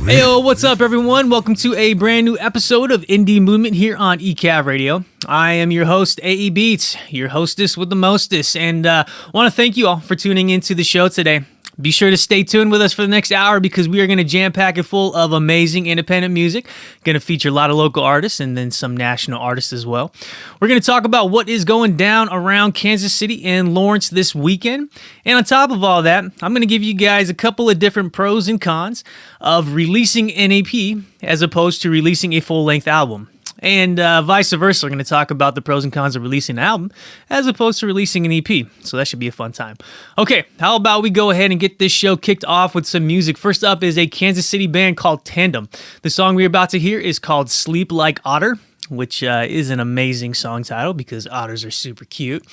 Heyo, what's up everyone? Welcome to a brand new episode of Indie Movement here on eCAV Radio. I am your host, AE Beats, your hostess with the mostest, and want to thank you all for tuning into the show today. Be sure to stay tuned with us for the next hour because we are going to jam-pack it full of amazing independent music. Going to feature a lot of local artists and then some national artists as well. We're going to talk about what is going down around Kansas City and Lawrence this weekend. And on top of all that, I'm going to give you guys a couple of different pros and cons of releasing an EP as opposed to releasing a full-length album. And vice versa, we're going to talk about the pros and cons of releasing an album as opposed to releasing an EP. So that should be a fun time. Okay, how about we go ahead and get this show kicked off with some music. First up is a Kansas City band called Tandem. The song we're about to hear is called Sleep Like Otter, which is an amazing song title because otters are super cute.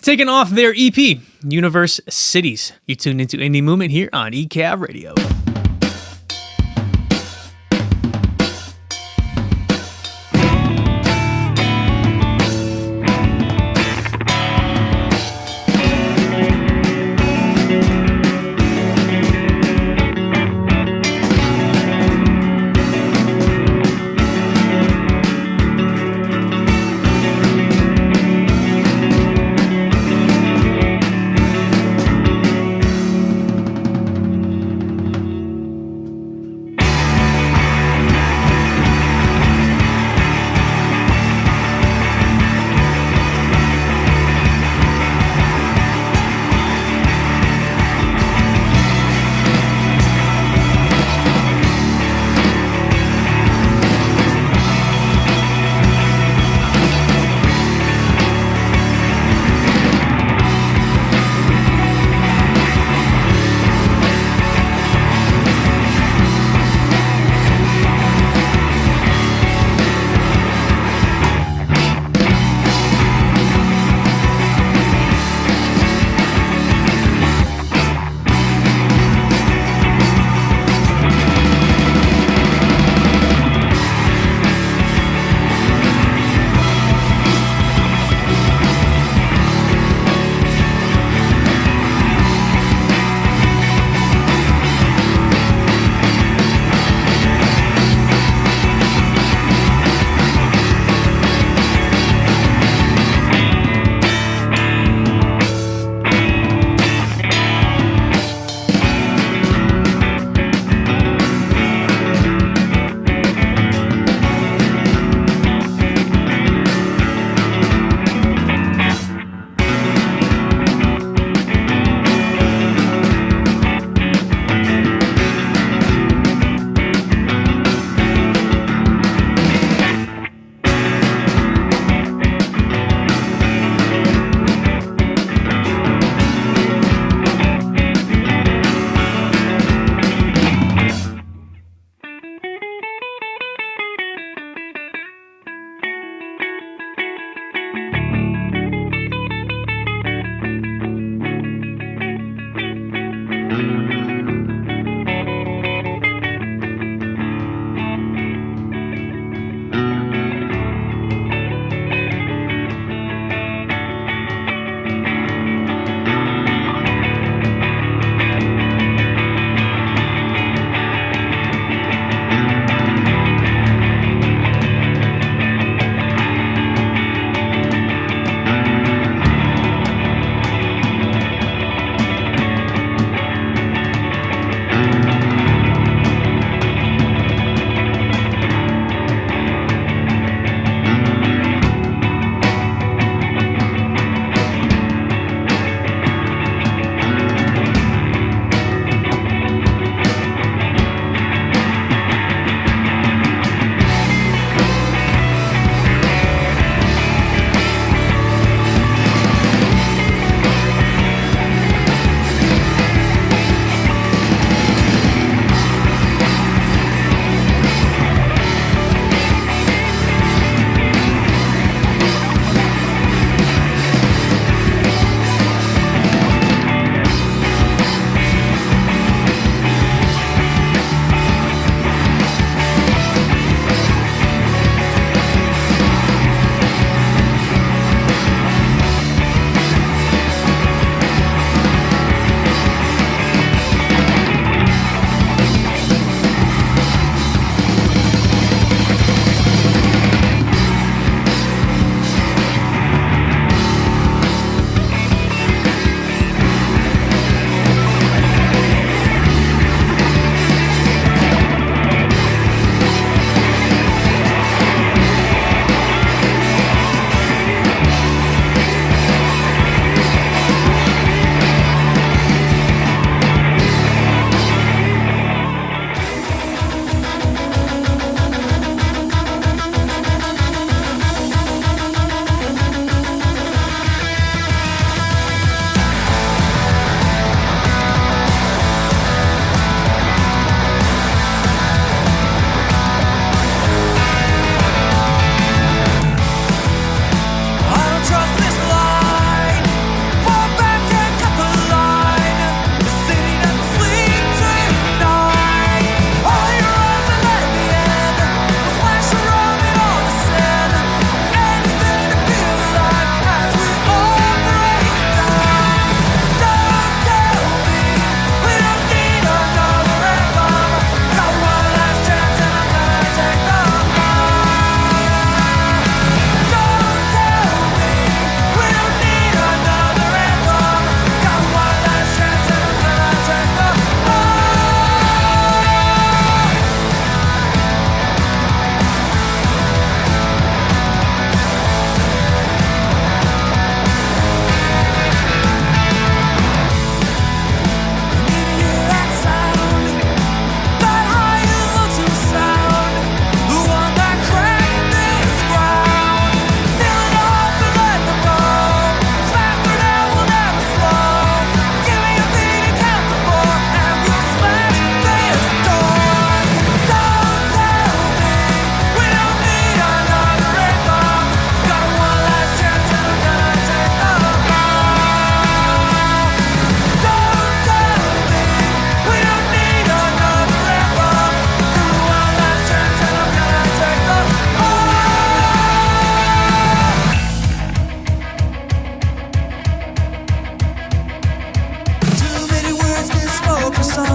Taking off their EP, Universe Cities. You tuned into Indie Movement here on eCAV Radio.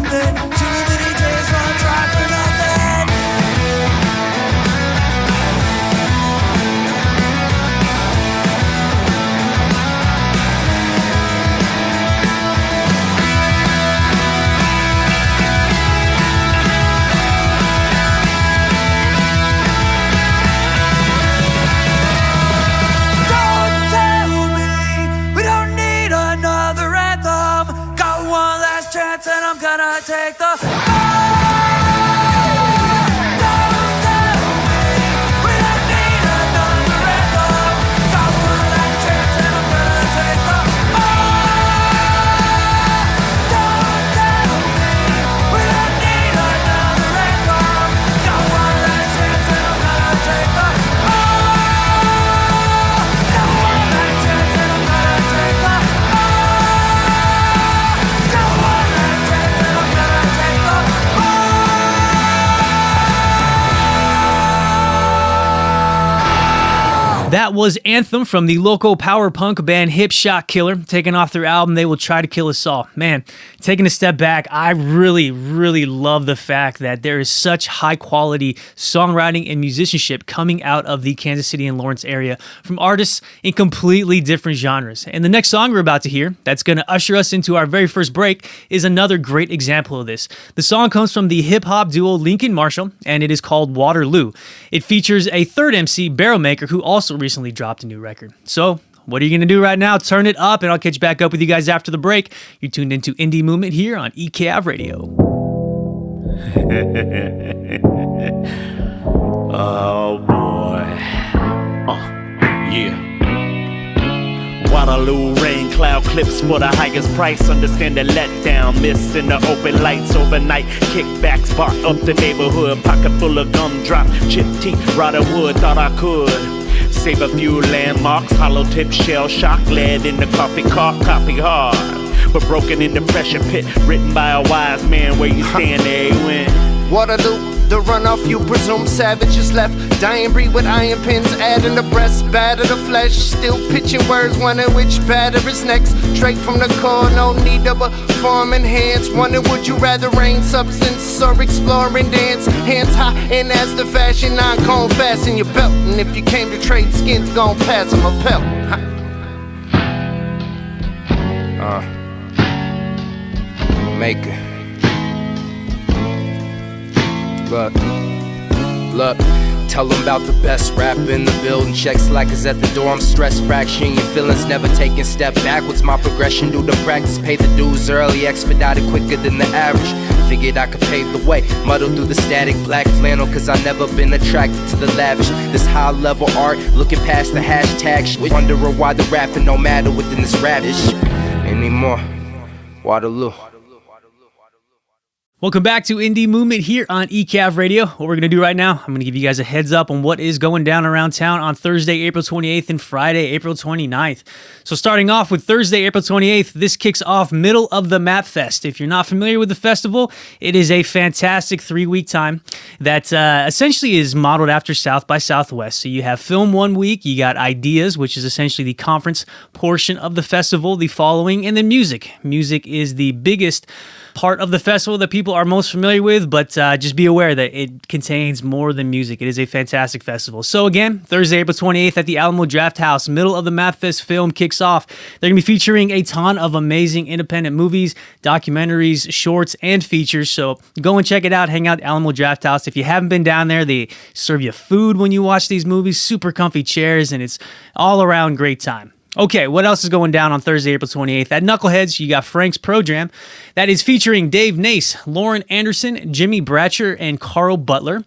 something. Too many days run dry for nothing. Don't tell me we don't need another anthem. Got one last chance and I'm gonna take the That was Anthem from the local power punk band Hipshot Killer, taking off their album They Will Try to Kill Us All. Man, taking a step back, I really love the fact that there is such high quality songwriting and musicianship coming out of the Kansas City and Lawrence area from artists in completely different genres. And the next song we're about to hear, that's going to usher us into our very first break, is another great example of this. The song comes from the hip-hop duo Lincoln Marshall, and it is called Waterloo. It features a third MC, Barrelmaker, who also recently dropped a new record. So, what are you going to do right now? Turn it up, and I'll catch back up with you guys after the break. You're tuned into Indie Movement here on eCAV Radio. Oh boy. Yeah. Waterloo, rain cloud clips for the highest price. Understand the letdown, missing the open lights overnight. Kickbacks bark up the neighborhood. Pocket full of gumdrop, chip teeth, rotted wood. Thought I could save a few landmarks. Hollow tip, shell shock, lead in the coffee cart. Copy hard, but broken in the pressure pit. Written by a wise man. Where you stand, there you win. Waterloo, the runoff you presume savages left. Dying breed with iron pins, adding the breast, batter the flesh. Still pitching words, wondering which batter is next. Straight from the core, no need of a form and hands. Wonder would you rather rain substance or explore and dance? Hands high and as the fashion, non-cone fasten your belt. And if you came to trade skins, gon' pass them a pelt. Maker. Look, tell them about the best rapper in the building. Checks like is at the door, I'm stress fraction. Your feelings never taking step backwards. My progression due to practice, pay the dues early, expedited quicker than the average. Figured I could pave the way, muddle through the static black flannel. Cause I never been attracted to the lavish. This high level art, looking past the hashtag shit. Wondering why the rapping don't matter within this radish anymore. Waterloo. Welcome back to Indie Movement here on eCAV Radio. What we're going to do right now, I'm going to give you guys a heads up on what is going down around town on Thursday, April 28th and Friday, April 29th. So starting off with Thursday, April 28th, this kicks off Middle of the Map Fest. If you're not familiar with the festival, it is a fantastic 3-week time that essentially is modeled after South by Southwest. So you have film 1 week, you got Ideas, which is essentially the conference portion of the festival, the following, and then music. Music is the biggest part of the festival that people are most familiar with, but just be aware that it contains more than music. It is a fantastic festival. So again, Thursday, April 28th at the Alamo Draft House, Middle of the Map Fest film kicks off. They're going to be featuring a ton of amazing independent movies, documentaries, shorts, and features. So go and check it out. Hang out at Alamo Draft House. If you haven't been down there, they serve you food when you watch these movies, super comfy chairs, and it's all around great time. Okay, what else is going down on Thursday, April 28th? At Knuckleheads, you got Frank's Pro Jam. That is featuring Dave Nace, Lauren Anderson, Jimmy Bratcher, and Carl Butler.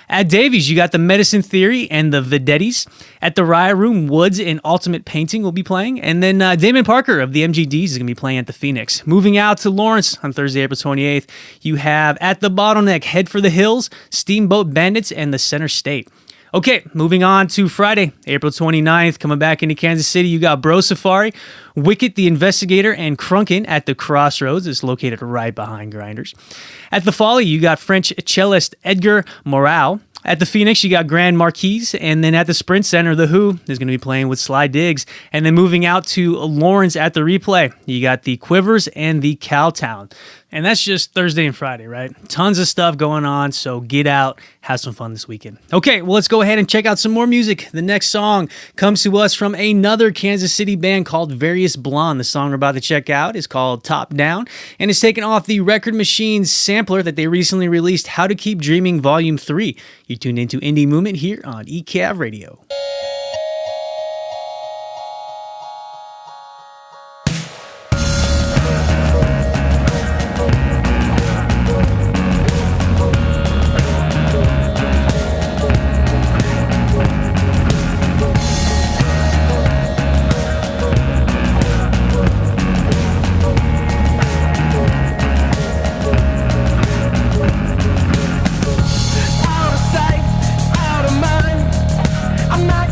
At Davies, you got the Medicine Theory and the Vedettis. At the Riot Room, Woods and Ultimate Painting will be playing. And then Damon Parker of the MGDs is going to be playing at the Phoenix. Moving out to Lawrence on Thursday, April 28th, you have at the Bottleneck, Head for the Hills, Steamboat Bandits, and the Center State. Okay, moving on to Friday, April 29th, coming back into Kansas City, you got Bro Safari, Wicket the Investigator, and Crunkin at the Crossroads. It's located right behind Grinders. At the Folly, you got French cellist Edgar Morale. At the Phoenix, you got Grand Marquise, and then at the Sprint Center, The Who is going to be playing with Sly Diggs. And then moving out to Lawrence at the Replay, you got the Quivers and the Cowtown. And that's just Thursday and Friday, right? Tons of stuff going on, so get out, have some fun this weekend. Okay, well, let's go ahead and check out some more music. The next song comes to us from another Kansas City band called Various Blonde. The song we're about to check out is called Top Down, and it's taken off the Record Machines sampler that they recently released, How to Keep Dreaming Volume 3. You're tuned into Indie Movement here on eCAV Radio. Out of sight, out of mind. I'm not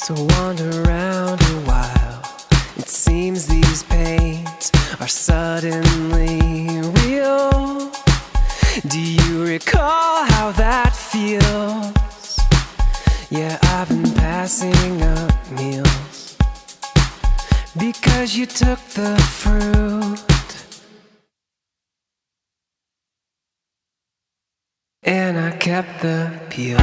So wander around a while. It seems these pains are suddenly real. Do you recall how that feels? Yeah, I've been passing up meals because you took the fruit and I kept the peel.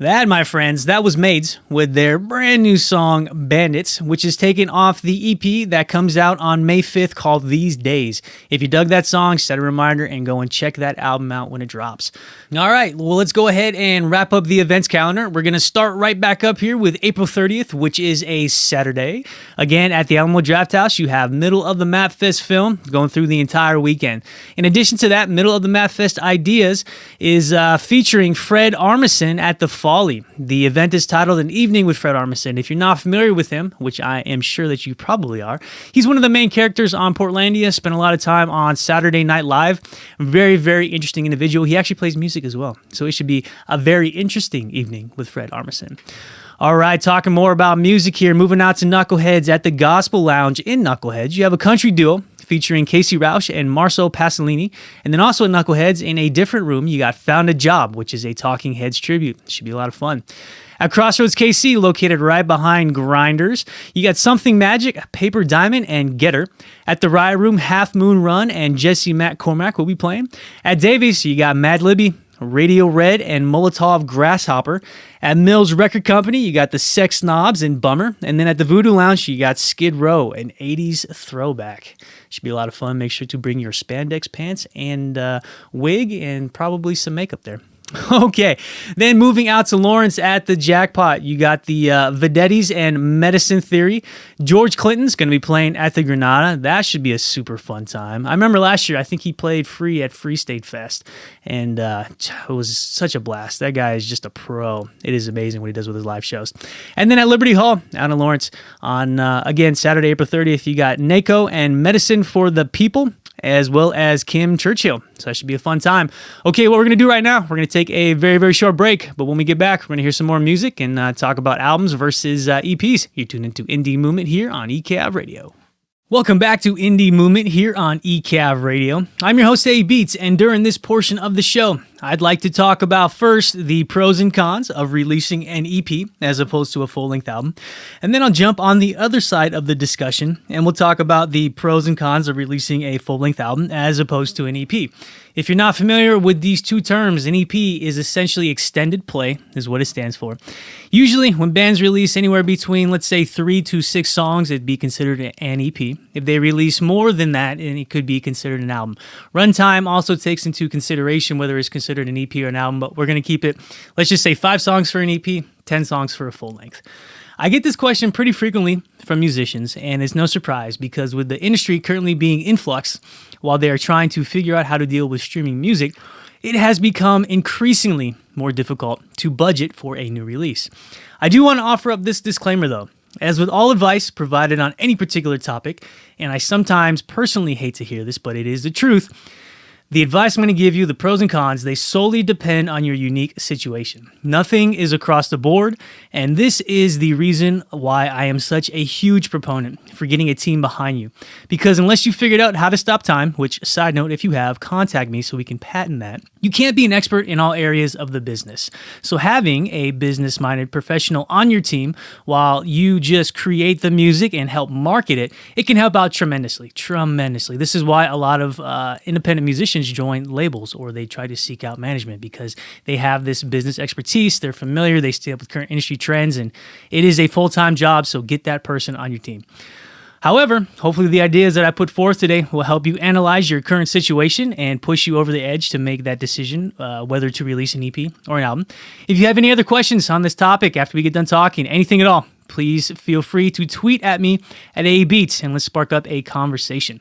That, my friends, that was Maids with their brand new song, Bandits, which is taken off the EP that comes out on May 5th called These Days. If you dug that song, set a reminder and go and check that album out when it drops. All right, well, let's go ahead and wrap up the events calendar. We're going to start right back up here with April 30th, which is a Saturday. Again, at the Alamo Draft House, you have Middle of the Map Fest film going through the entire weekend. In addition to that, Middle of the Map Fest Ideas is featuring Fred Armisen at the Folly. The event is titled An Evening with Fred Armisen. If you're not familiar with him, which I am sure that you probably are, he's one of the main characters on Portlandia, spent a lot of time on Saturday Night Live. Very, very interesting individual. He actually plays music as well, so it should be a very interesting evening with Fred Armisen. All right, talking more about music here, moving out to Knuckleheads at the Gospel Lounge in Knuckleheads. You have a country duo featuring Casey Rausch and Marcel Pasolini. And then also at Knuckleheads, in a different room, you got Found a Job, which is a Talking Heads tribute. Should be a lot of fun. At Crossroads KC, located right behind Grinders, you got Something Magic, Paper Diamond, and Getter. At the Riot Room, Half Moon Run and Jesse Matt Cormack will be playing. At Davies, you got Mad Libby, Radio Red, and Molotov Grasshopper. At Mills Record Company, you got the Sex Snobs and Bummer. And then at the Voodoo Lounge, you got Skid Row, an 80s throwback. Should be a lot of fun. Make sure to bring your spandex pants and wig and probably some makeup there. Okay, then moving out to Lawrence at the Jackpot, you got the Vedettis and Medicine Theory. George Clinton's going to be playing at the Granada. That should be a super fun time. I remember last year, I think he played free at Free State Fest, and it was such a blast. That guy is just a pro. It is amazing what he does with his live shows. And then at Liberty Hall out in Lawrence on, again, Saturday, April 30th, you got NACO and Medicine for the People, as well as Kim Churchill. So that should be a fun time. Okay, what we're going to do right now, we're going to take a very, very short break. But when we get back, we're going to hear some more music and talk about albums versus EPs. You're tuned into Indie Movement here on eCAV Radio. Welcome back to Indie Movement here on eCAV Radio. I'm your host, A Beats, and during this portion of the show, I'd like to talk about first the pros and cons of releasing an EP as opposed to a full-length album. And then I'll jump on the other side of the discussion and we'll talk about the pros and cons of releasing a full-length album as opposed to an EP. If you're not familiar with these two terms, an EP is essentially extended play, is what it stands for. Usually, when bands release anywhere between, let's say, 3 to 6 songs, it'd be considered an EP. If they release more than that, then it could be considered an album. Runtime also takes into consideration whether it's considered an EP or an album, but we're going to keep it, let's just say 5 songs for an EP, 10 songs for a full length. I get this question pretty frequently from musicians, and it's no surprise because with the industry currently being in flux, while they are trying to figure out how to deal with streaming music, it has become increasingly more difficult to budget for a new release. I do want to offer up this disclaimer though. As with all advice provided on any particular topic, and I sometimes personally hate to hear this, but it is the truth, The advice I'm going to give you, the pros and cons, they solely depend on your unique situation. Nothing is across the board, and this is the reason why I am such a huge proponent for getting a team behind you. Because unless you figured out how to stop time, which, side note, if you have, contact me so we can patent that, you can't be an expert in all areas of the business. So having a business-minded professional on your team while you just create the music and help market it, it can help out tremendously. This is why a lot of independent musicians join labels or they try to seek out management because they have this business expertise, they're familiar, they stay up with current industry trends, and it is a full-time job, so get that person on your team. However, hopefully the ideas that I put forth today will help you analyze your current situation and push you over the edge to make that decision whether to release an EP or an album. If you have any other questions on this topic after we get done talking, anything at all, please feel free to tweet at me at AEBeats and let's spark up a conversation.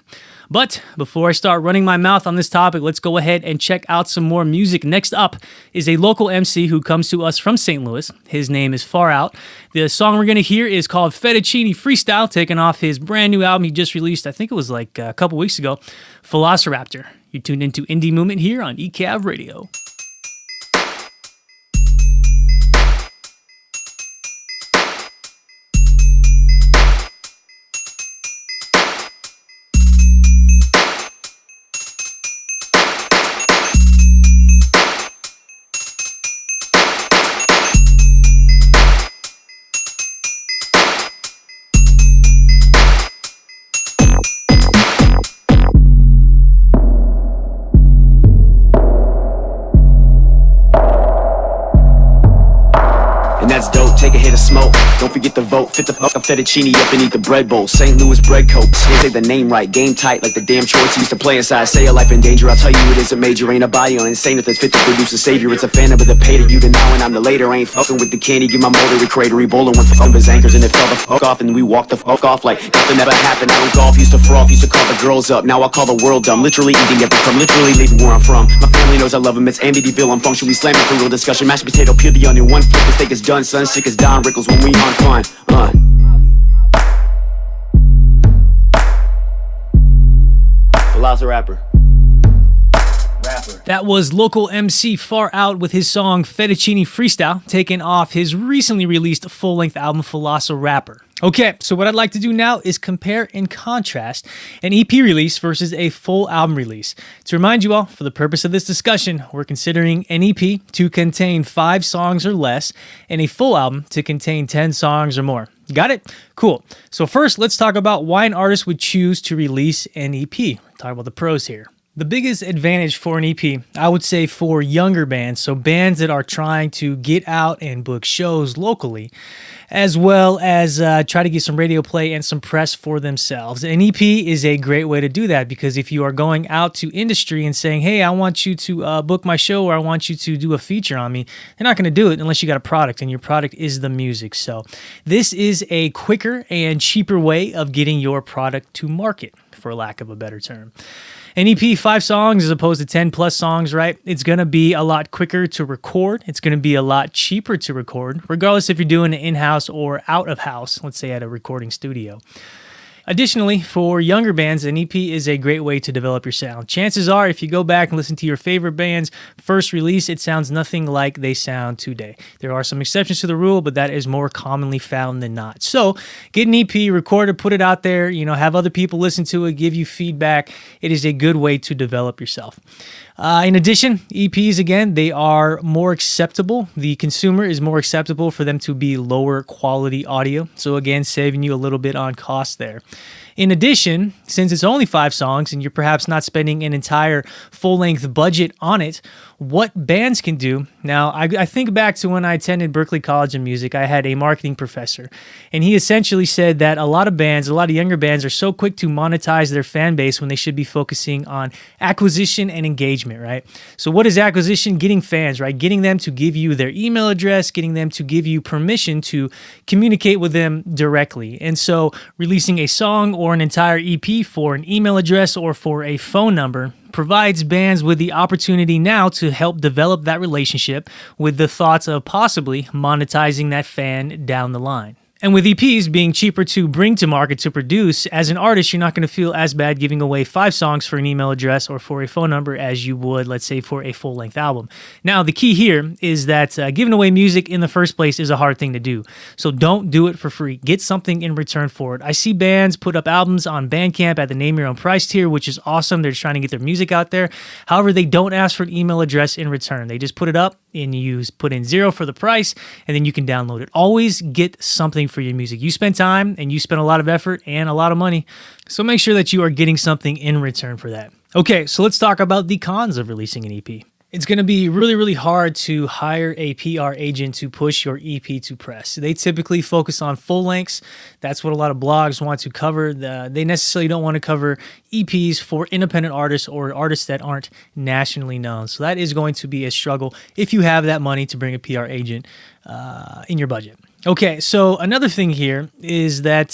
But before I start running my mouth on this topic, let's go ahead and check out some more music. Next up is a local MC who comes to us from St. Louis. His name is Farout. The song we're going to hear is called Fettuccine Freestyle, taken off his brand new album he just released, I think it was like a couple weeks ago, Velociraptor. You're tuned into Indie Movement here on eCAV Radio. That's dope, take a hit of smoke. Don't forget to vote, fit the fuck a fettuccine up and eat the bread bowl. St. Louis bread coat, say the name right, game tight like the damn shorts used to play inside. Say your life in danger, I'll tell you it isn't major. Ain't a body on insane if it's fit to produce a savior. It's a phantom with a pay to you the now and I'm the later. Ain't fucking with the candy, get my motor to crater. Ebola went for his anchors and it fell the fuck off and we walked the fuck off like nothing ever happened. I don't golf, used to froth, used to call the girls up. Now I call the world dumb, literally eating every crumb, literally leaving where I'm from. My family knows I love them, it's Amityville, I'm functionally slamming for real discussion. Mashed potato, peel the onion, one flip, the steak is done, son, sick as Don Rickles when we on fun. Velociraptor. That was local MC Farout with his song Fettuccine Freestyle, taken off his recently released full-length album Velociraptor. Okay, so what I'd like to do now is compare and contrast an EP release versus a full album release. To remind you all, for the purpose of this discussion, we're considering an EP to contain 5 songs or less and a full album to contain 10 songs or more. Got it? Cool. So first, let's talk about why an artist would choose to release an EP. Talk about the pros here. The biggest advantage for an EP, I would say for younger bands, so bands that are trying to get out and book shows locally, as well as try to get some radio play and some press for themselves. An EP is a great way to do that because if you are going out to industry and saying, hey, I want you to book my show or I want you to do a feature on me, they're not going to do it unless you got a product, and your product is the music. So this is a quicker and cheaper way of getting your product to market, for lack of a better term. An EP, 5 songs as opposed to 10 plus songs, right? It's going to be a lot quicker to record. It's going to be a lot cheaper to record, regardless if you're doing it in-house or out of house, let's say at a recording studio. Additionally, for younger bands, an EP is a great way to develop your sound. Chances are, if you go back and listen to your favorite band's first release, it sounds nothing like they sound today. There are some exceptions to the rule, but that is more commonly found than not. So, get an EP, record it, put it out there, have other people listen to it, give you feedback. It is a good way to develop yourself. In addition, EPs, again, they are more acceptable. The consumer is more acceptable for them to be lower quality audio. So again, saving you a little bit on cost there. In addition, since it's only 5 songs and you're perhaps not spending an entire full-length budget on it, what bands can do. Now, I think back to when I attended Berklee College of Music. I had a marketing professor, and he essentially said that a lot of younger bands are so quick to monetize their fan base when they should be focusing on acquisition and engagement, right? So what is acquisition? Getting fans, right? Getting them to give you their email address, getting them to give you permission to communicate with them directly. And so releasing a song or an entire EP for an email address or for a phone number provides bands with the opportunity now to help develop that relationship with the thoughts of possibly monetizing that fan down the line. And with EPs being cheaper to bring to market to produce, as an artist, you're not going to feel as bad giving away 5 songs for an email address or for a phone number as you would, let's say, for a full-length album. Now, the key here is that giving away music in the first place is a hard thing to do. So don't do it for free. Get something in return for it. I see bands put up albums on Bandcamp at the name your own price tier, which is awesome. They're trying to get their music out there. However, they don't ask for an email address in return. They just put it up and you put in 0 for the price, and then you can download it. Always get something for your music. You spend time and you spend a lot of effort and a lot of money, so make sure that you are getting something in return for that. Okay, so let's talk about the cons of releasing an EP. It's going to be really, really hard to hire a PR agent to push your EP to press. They typically focus on full lengths. That's what a lot of blogs want to cover. They necessarily don't want to cover EPs for independent artists or artists that aren't nationally known. So that is going to be a struggle if you have that money to bring a PR agent in your budget. Okay, so another thing here is that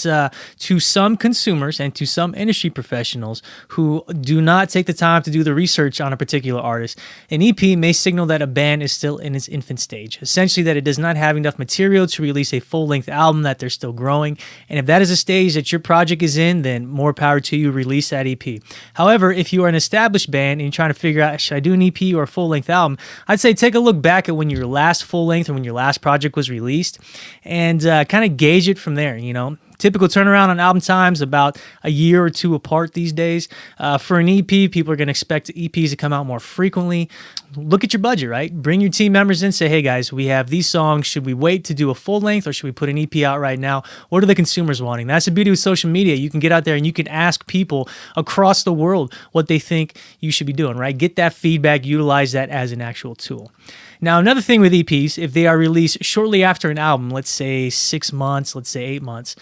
to some consumers and to some industry professionals who do not take the time to do the research on a particular artist, an EP may signal that a band is still in its infant stage, essentially that it does not have enough material to release a full-length album, that they're still growing. And if that is a stage that your project is in, then more power to you, release that EP. However, if you are an established band and you're trying to figure out, should I do an EP or a full-length album, I'd say take a look back at when your last full-length or when your last project was released, and kind of gauge it from there. Typical turnaround on album times about a year or 2 apart these days. For an EP, people are going to expect EPs to come out more frequently. Look at your budget, right? Bring your team members in, say, hey guys, we have these songs. Should we wait to do a full length or should we put an EP out right now? What are the consumers wanting? That's the beauty of social media. You can get out there and you can ask people across the world what they think you should be doing, right? Get that feedback, utilize that as an actual tool. Now, another thing with EPs, if they are released shortly after an album, let's say 6 months, let's say 8 months,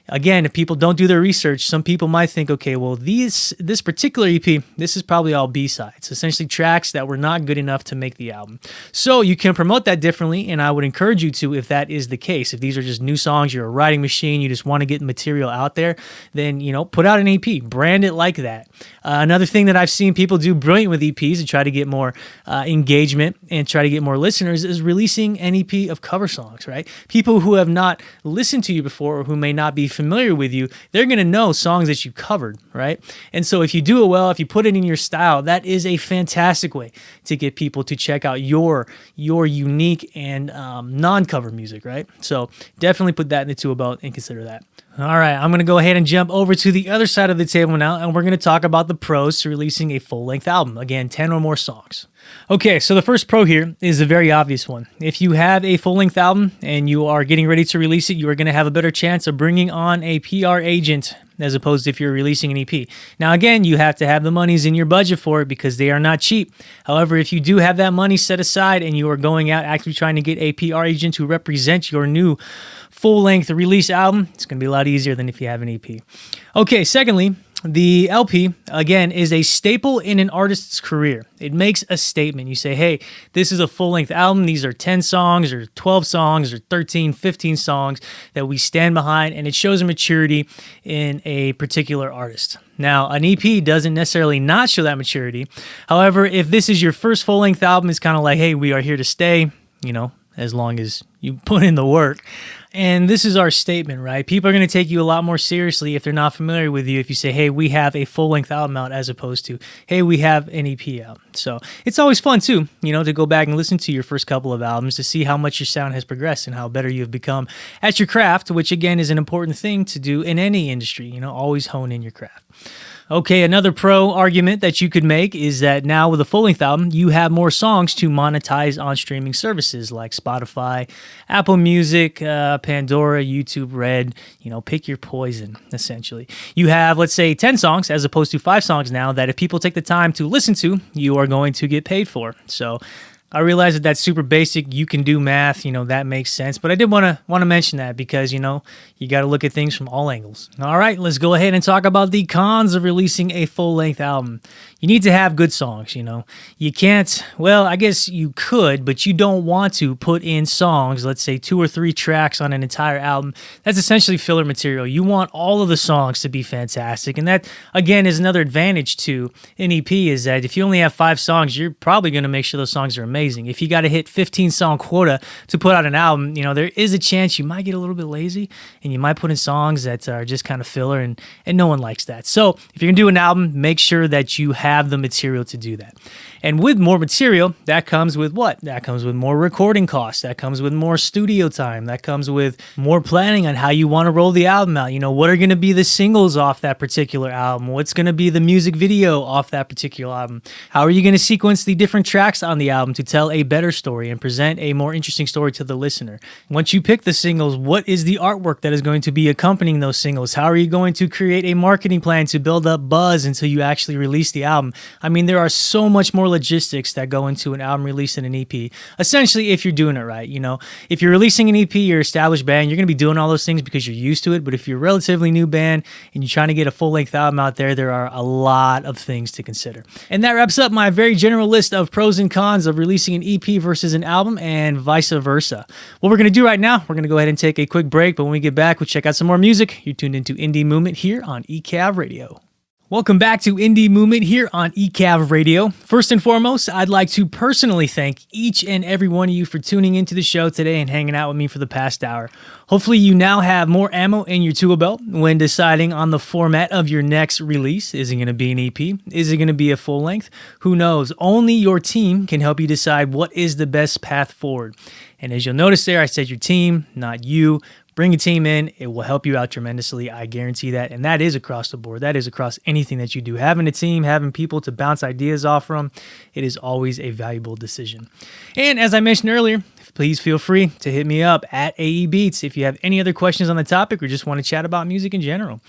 again, if people don't do their research, some people might think, okay, well, this particular EP, this is probably all B-sides, essentially tracks that were not good enough to make the album. So you can promote that differently, and I would encourage you to, if that is the case. If these are just new songs, you're a writing machine, you just want to get material out there, then, put out an EP, brand it like that. Another thing that I've seen people do brilliant with EPs to try to get more engagement and try to get more listeners is releasing an EP of cover songs, right? People who have not listened to you before or who may not be familiar with you, they're going to know songs that you covered, right? And so if you do it well, if you put it in your style, that is a fantastic way to get people to check out your unique and non-cover music, right? So definitely put that in the tool belt and consider that. All right, I'm going to go ahead and jump over to the other side of the table now, and we're going to talk about the pros to releasing a full-length album. Again, 10 or more songs. Okay, so the first pro here is a very obvious one. If you have a full-length album and you are getting ready to release it, you are going to have a better chance of bringing on a PR agent as opposed to if you're releasing an EP. Now, again, you have to have the monies in your budget for it because they are not cheap. However, if you do have that money set aside and you are going out actually trying to get a PR agent to represent your new full-length release album, it's going to be a lot easier than if you have an EP. Okay, secondly, the LP, again, is a staple in an artist's career. It makes a statement. You say, hey, this is a full-length album. These are 10 songs or 12 songs or 13, 15 songs that we stand behind, and it shows a maturity in a particular artist. Now, an EP doesn't necessarily not show that maturity. However, if this is your first full-length album, it's kind of like, hey, we are here to stay, as long as you put in the work. And this is our statement, right? People are going to take you a lot more seriously if they're not familiar with you if you say, hey, we have a full-length album out, as opposed to, hey, we have an EP out. So it's always fun, too, to go back and listen to your first couple of albums to see how much your sound has progressed and how better you've become at your craft, which, again, is an important thing to do in any industry. Always hone in your craft. Okay, another pro argument that you could make is that now with a full-length album, you have more songs to monetize on streaming services like Spotify, Apple Music, Pandora, YouTube Red, pick your poison, essentially. You have, let's say, 10 songs as opposed to 5 songs now that if people take the time to listen to, you are going to get paid for. So I realize that that's super basic. You can do math, that makes sense. But I did want to mention that because, you got to look at things from all angles. All right, let's go ahead and talk about the cons of releasing a full-length album. You need to have good songs, You can't, well, I guess you could, but you don't want to put in songs, let's say 2 or 3 tracks on an entire album. That's essentially filler material. You want all of the songs to be fantastic. And that, again, is another advantage to an EP is that if you only have 5 songs, you're probably going to make sure those songs are amazing. If you got to hit 15 song quota to put out an album, there is a chance you might get a little bit lazy and you might put in songs that are just kind of filler, and no one likes that. So if you're gonna do an album, make sure that you have the material to do that. And with more material, that comes with what? That comes with more recording costs. That comes with more studio time. That comes with more planning on how you want to roll the album out. What are going to be the singles off that particular album? What's going to be the music video off that particular album? How are you going to sequence the different tracks on the album to tell a better story and present a more interesting story to the listener? Once you pick the singles, what is the artwork that is going to be accompanying those singles? How are you going to create a marketing plan to build up buzz until you actually release the album? I mean, there are so much more logistics that go into an album release and an EP. Essentially, if you're doing it right, if you're releasing an EP, you're an established band, you're going to be doing all those things because you're used to it. But if you're a relatively new band and you're trying to get a full-length album out there are a lot of things to consider. And that wraps up my very general list of pros and cons of releasing an EP versus an album and vice versa. What we're going to do right now, we're going to go ahead and take a quick break, but when we get back, we'll check out some more music. You're tuned into Indie MOOment here on eCAV Radio. Welcome back to Indie MOOment here on eCAV Radio. First and foremost, I'd like to personally thank each and every one of you for tuning into the show today and hanging out with me for the past hour. Hopefully you now have more ammo in your tool belt when deciding on the format of your next release. Is it going to be an EP? Is it going to be a full length? Who knows? Only your team can help you decide what is the best path forward. And as you'll notice there, I said your team, not you. Bring a team in. It will help you out tremendously. I guarantee that. And that is across the board. That is across anything that you do. Having a team, having people to bounce ideas off from, it is always a valuable decision. And as I mentioned earlier, please feel free to hit me up at AEBeats if you have any other questions on the topic or just want to chat about music in general.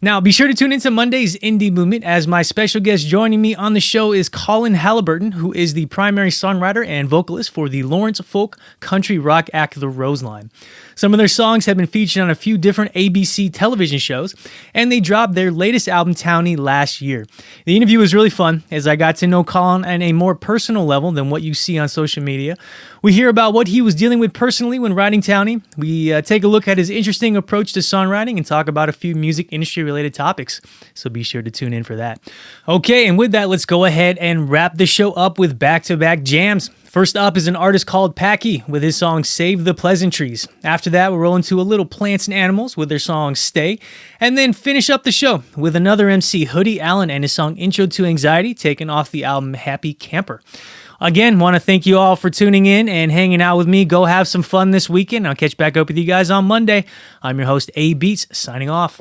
Now, be sure to tune into Monday's Indie MOOment, as my special guest joining me on the show is Colin Halliburton, who is the primary songwriter and vocalist for the Lawrence folk country rock act The Roseline. Some of their songs have been featured on a few different ABC television shows, and they dropped their latest album, Townie, last year. The interview was really fun, as I got to know Colin on a more personal level than what you see on social media. We hear about what he was dealing with personally when writing Townie. We take a look at his interesting approach to songwriting and talk about a few music industry-related topics, so be sure to tune in for that. Okay, and with that, let's go ahead and wrap the show up with back-to-back jams. First up is an artist called Packy with his song Save the Pleasantries. After that, we'll roll into a little Plants and Animals with their song Stay, and then finish up the show with another MC, Hoodie Allen, and his song Intro to Anxiety, taken off the album Happy Camper. Again, want to thank you all for tuning in and hanging out with me. Go have some fun this weekend. I'll catch back up with you guys on Monday. I'm your host, A Beats, signing off.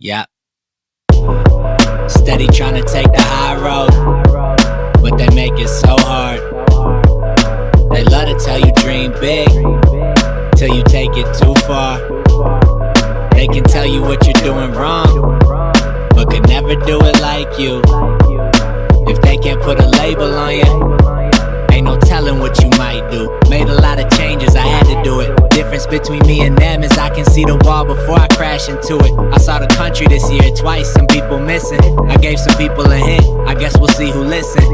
Yeah. Steady trying to take the high road, but they make it so hard. They love to tell you dream big, till you take it too far. They can tell you what you're doing wrong, but could never do it like you. If they can't put a label on you, ain't no telling what you might do. Made a lot of changes, I had to do it. Difference between me and them is I can see the wall before I crash into it. I saw the country this year twice, some people missing. I gave some people a hint, I guess we'll see who listen.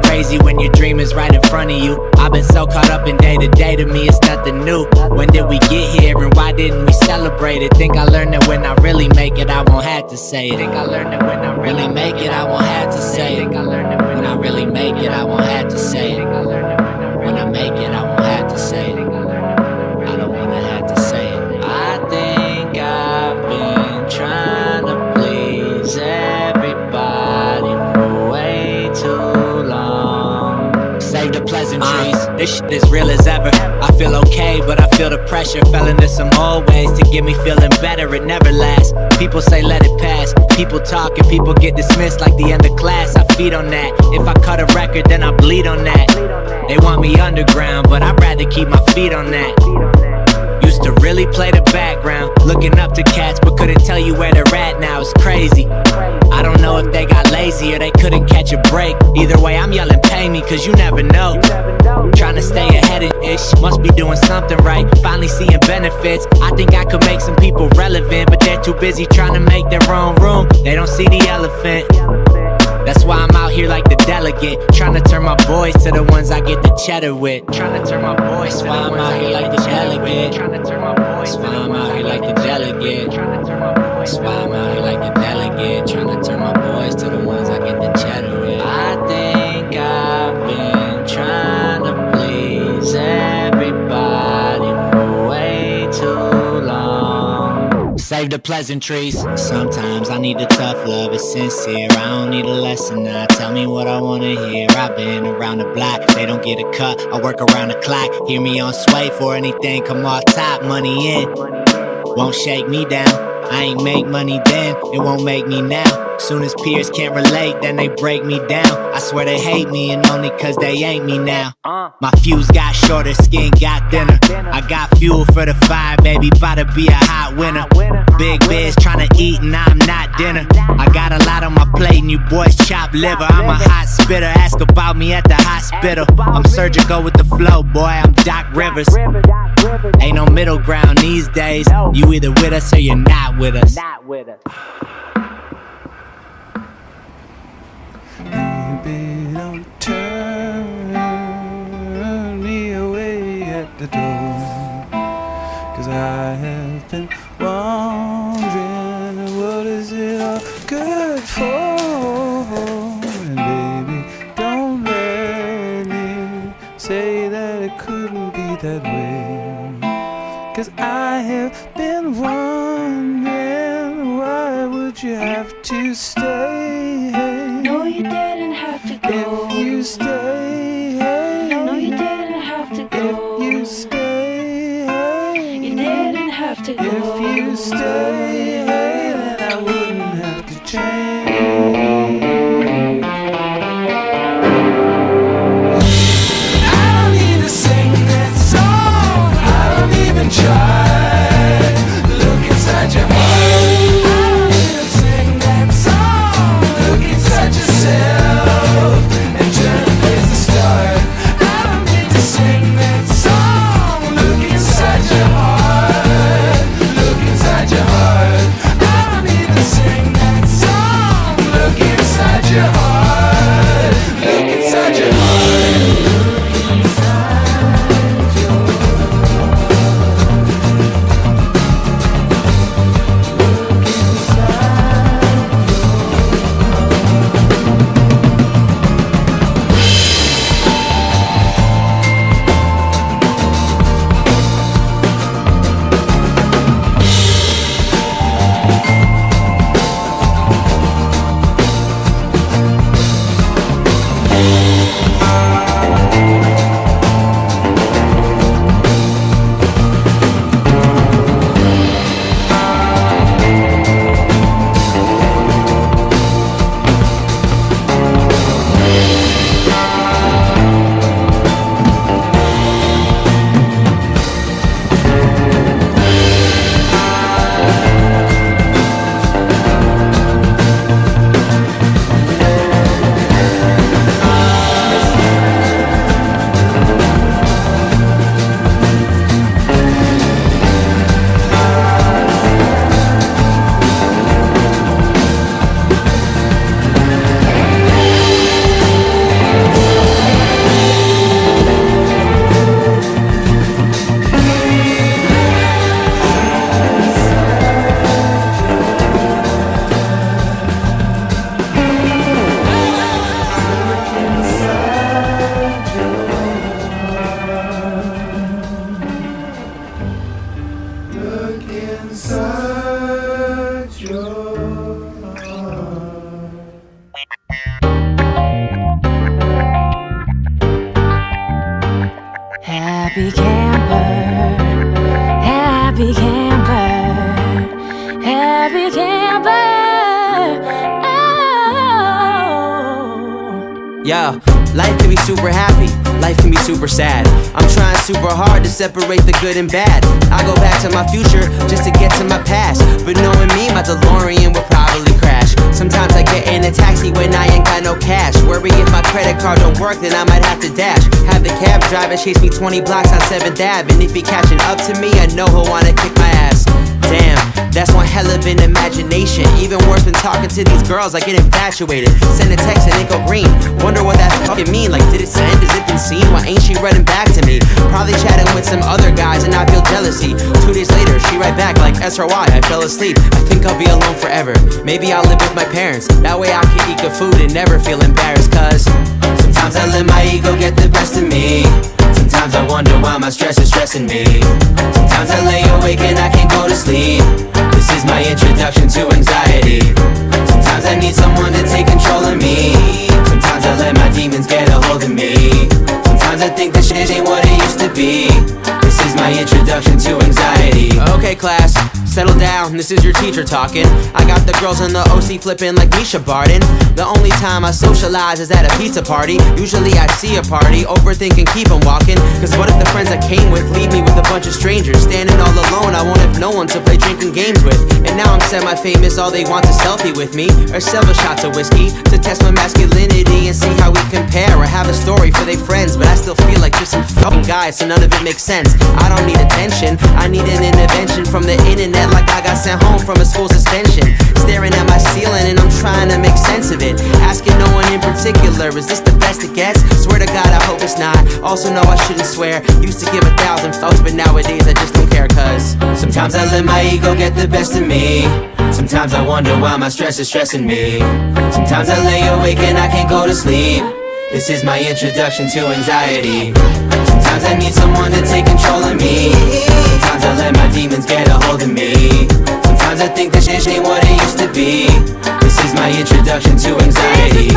Crazy when your dream is right in front of you. I've been so caught up in day to day, to me it's nothing new. When did we get here and why didn't we celebrate it? Think I learned that when I really make it, I won't have to say it. Think I learned that when I really make it, I won't have to say it. Think I learned that when I really make it, I won't have to say it. When I make it, I won't have to say it. I don't wanna have to say it. I think I've been trying to please everybody for way too long. Save the pleasantries. This shit is real as ever. I feel okay, but I feel the pressure. Fell into some old ways to get me feeling better. It never lasts. People say let it pass. People talk and people get dismissed like the end of class. I feed on that. If I cut a record, then I bleed on that. They want me underground, but I'd rather keep my feet on that. Used to really play the background. Looking up to cats, but couldn't tell you where they're at now. It's crazy. I don't know if they got lazy or they couldn't catch a break. Either way, I'm yelling, pay me, cause you never know. Trying to stay ahead of ish, must be doing something right. Finally seeing benefits. I think I could make some people relevant, but they're too busy trying to make their own room. They don't see the elephant. That's why I'm out here like the delegate, trying to turn my boys to the ones I get the cheddar with. Trying to turn my boys. That's why I'm out here like the delegate. That's why I'm out here like the delegate. That's why I'm out here like the delegate, trying to turn my boys to the ones I get the cheddar with. I think I've been trying to please everybody for way too long. Save the pleasantries. Sometimes I need the tough love, it's sincere. I don't need a lesson now, tell me what I wanna hear. I've been around the block, they don't get a cut, I work around the clock. Hear me on sway for anything, come off top, money in. Won't shake me down. I ain't make money then, it won't make me now. Soon as peers can't relate, then they break me down. I swear they hate me and only cause they ain't me now. My fuse got shorter, skin got thinner. I got fuel for the fire, baby, bout to be a hot winner. Big biz tryna eat and I'm not dinner. I got a lot on my plate and you boys chop liver. I'm a hot spitter, ask about me at the hospital. I'm surgical with the flow, boy, I'm Doc Rivers. Ain't no middle ground these days. You either with us or you're not with us. Baby, don't turn me away at the door, 'cause I have been wondering, what is it all good for? And baby, don't let me say that it couldn't be that way, 'cause I have been wondering, why would you have to stay? No, you didn't have to go. If you stay, no, you didn't have to go. If you stay, you didn't have to go. If you stay, then I wouldn't have to change. I don't need to sing that song. I don't even try. Look inside your heart. And turn the place to start. I don't need to sing that song. Look inside your heart. Look inside your heart. I don't need to sing that song. Look inside your heart. Look inside your heart. Look inside your Happy camper, happy camper, happy camper. Oh. Yeah, life can be super happy. life can be super sad. I'm trying super hard to separate the good and bad. I go back to my future just to get to my past, but knowing me, my DeLorean will probably crash. Sometimes I get in a taxi when I ain't got no cash. Worry if my credit card don't work, then I might have to dash. Have the cab driver chase me 20 blocks on 7th Ave, and if he catching up to me, I know he'll wanna kick my ass. Damn, that's one hell of an imagination. Even worse than talking to these girls, I get infatuated. Send a text and it go green. Wonder what that fucking mean. Like, did it send? Has it been seen? Why ain't she running back to me? Probably chatting with some other guys and I feel jealousy. 2 days later, she right back like SRY, I fell asleep. I think I'll be alone forever. Maybe I'll live with my parents. That way I can eat good food and never feel embarrassed. Cause sometimes I let my ego get the best of me. Sometimes I wonder why my stress is stressing me. Sometimes I lay awake and I can't go to sleep. This is my introduction to anxiety. Sometimes I need someone to take control of me. Sometimes I let my demons get a hold of me. Sometimes I think this shit ain't what it used to be. This is my introduction to anxiety. Okay class, settle down, this is your teacher talking. I got the girls in the OC flipping like Misha Barton. The only time I socialize is at a pizza party. Usually I see a party, overthink and keep on walking. Cause what if the friends I came with leave me with a bunch of strangers? Standing all alone, I won't have no one to play drinking games with. And now I'm semi-famous, all they want is selfie with me, or several shots of whiskey to test my masculinity and see how we compare. Or have a story for their friends, but I still feel like just some fucking guy, so none of it makes sense. I don't need attention, I need an intervention from the internet, like I got sent home from a school suspension. Staring at my ceiling and I'm trying to make sense of it. Asking no one in particular, is this the best it gets? Swear to God I hope it's not. Also know I shouldn't swear. Used to give 1,000 fucks, but nowadays I just don't care. Cause sometimes I let my ego get the best of me. Sometimes I wonder why my stress is stressing me. Sometimes I lay awake and I can't go to sleep. This is my introduction to anxiety. Sometimes I need someone to take control of me. Sometimes I let my demons get a hold of me. Sometimes I think this shit ain't what it used to be. This is my introduction to anxiety.